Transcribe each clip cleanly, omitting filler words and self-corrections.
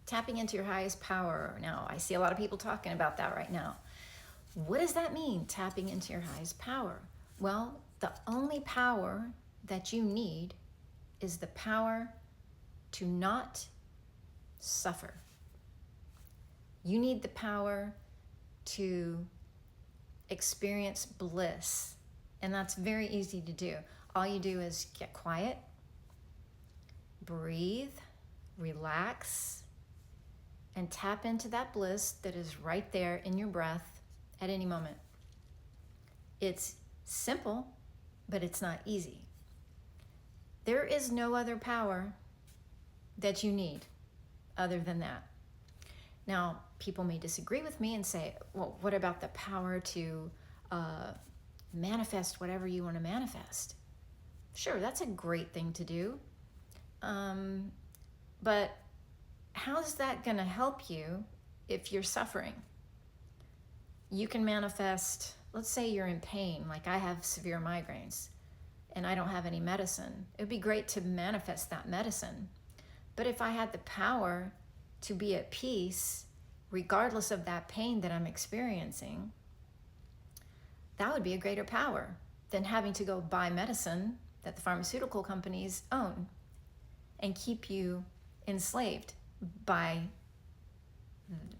tapping into your highest power. Now, I see a lot of people talking about that right now. What does that mean, tapping into your highest power? Well, the only power that you need is the power to not suffer. You need the power to experience bliss. And that's very easy to do. All you do is get quiet, breathe, relax, and tap into that bliss that is right there in your breath at any moment. It's simple, but it's not easy. There is no other power that you need other than that. Now, people may disagree with me and say, well, what about the power to manifest whatever you want to manifest? Sure, that's a great thing to do. But how's that going to help you if you're suffering? You can manifest, let's say you're in pain, like I have severe migraines and I don't have any medicine. It would be great to manifest that medicine. But if I had the power to be at peace, regardless of that pain that I'm experiencing, that would be a greater power than having to go buy medicine that the pharmaceutical companies own and keep you enslaved by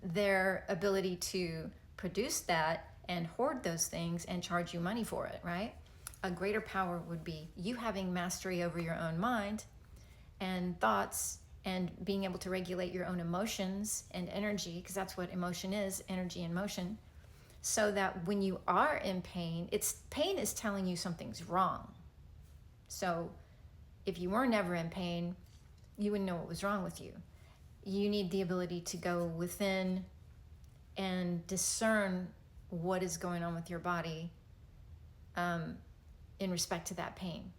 their ability to produce that and hoard those things and charge you money for it, right? A greater power would be you having mastery over your own mind and thoughts and being able to regulate your own emotions and energy, because that's what emotion is, energy and motion, so that when you are in pain, pain is telling you something's wrong. So if you were never in pain, you wouldn't know what was wrong with you. You need the ability to go within and discern what is going on with your body in respect to that pain.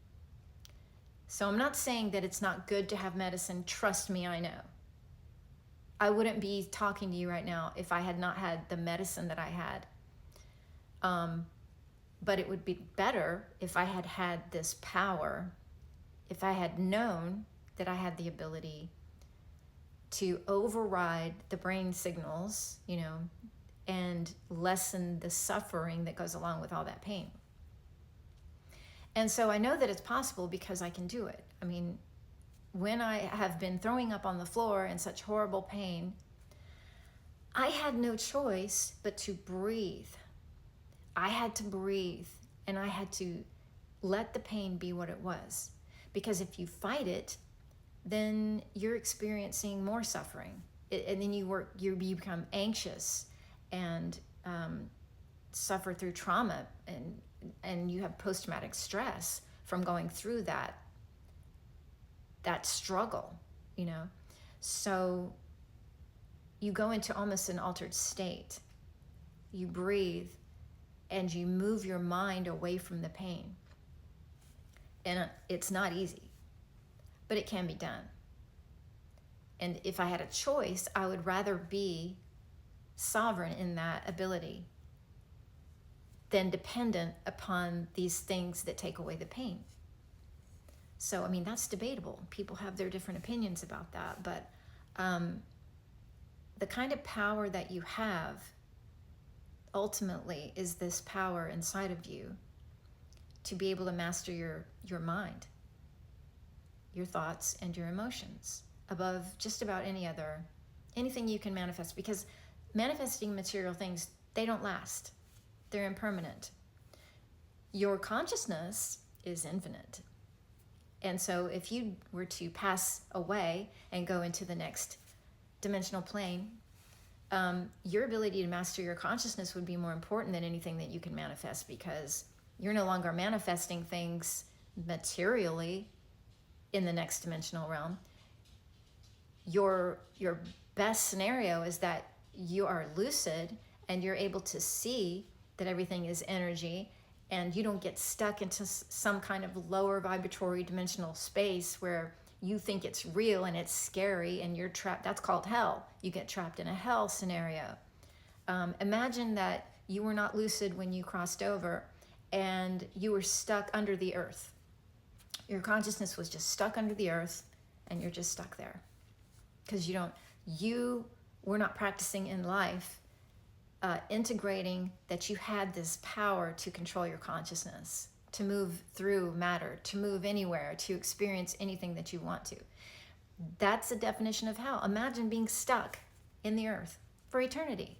So I'm not saying that it's not good to have medicine. Trust me, I know. I wouldn't be talking to you right now if I had not had the medicine that I had. But it would be better if I had had this power, if I had known that I had the ability to override the brain signals, and lessen the suffering that goes along with all that pain. And so I know that it's possible because I can do it. I mean, when I have been throwing up on the floor in such horrible pain, I had no choice but to breathe. I had to breathe, and I had to let the pain be what it was. Because if you fight it, then you're experiencing more suffering. And then you become anxious and suffer through trauma, and you have post-traumatic stress from going through that struggle, So you go into almost an altered state. You breathe and you move your mind away from the pain. And it's not easy, but it can be done. And if I had a choice, I would rather be sovereign in that ability than dependent upon these things that take away the pain. So, I mean, that's debatable. People have their different opinions about that. But the kind of power that you have ultimately is this power inside of you to be able to master your mind, your thoughts, and your emotions above just about anything you can manifest. Because manifesting material things, they don't last. They're impermanent. Your consciousness is infinite. And so if you were to pass away and go into the next dimensional plane, your ability to master your consciousness would be more important than anything that you can manifest, because you're no longer manifesting things materially in the next dimensional realm. Your best scenario is that you are lucid and you're able to see that everything is energy, and you don't get stuck into some kind of lower vibratory dimensional space where you think it's real and it's scary and you're trapped. That's called hell. You get trapped in a hell scenario. Imagine that you were not lucid when you crossed over and you were stuck under the earth. Your consciousness was just stuck under the earth and you're just stuck there because you were not practicing in life, integrating that you had this power to control your consciousness, to move through matter, to move anywhere, to experience anything that you want to. That's the definition of hell. Imagine being stuck in the earth for eternity,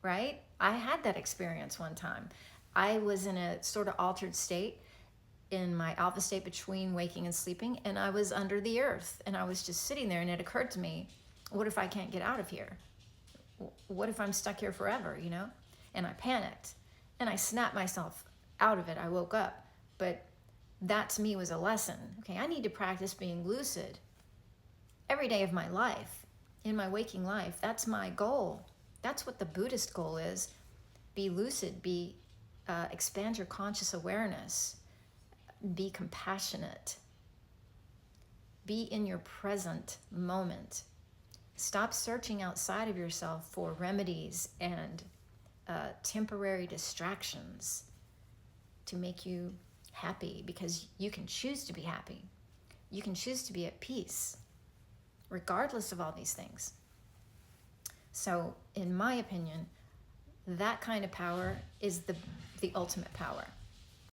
right? I had that experience one time. I was in a sort of altered state, in my alpha state between waking and sleeping, and I was under the earth, and I was just sitting there, and it occurred to me, what if I can't get out of here? What if I'm stuck here forever, you know? And I panicked, and I snapped myself out of it. I woke up, but that to me was a lesson. Okay, I need to practice being lucid every day of my life, in my waking life. That's my goal. That's what the Buddhist goal is. Be lucid, expand your conscious awareness, be compassionate, be in your present moment. Stop searching outside of yourself for remedies and temporary distractions to make you happy, because you can choose to be happy. You can choose to be at peace, regardless of all these things. So, in my opinion, that kind of power is the ultimate power.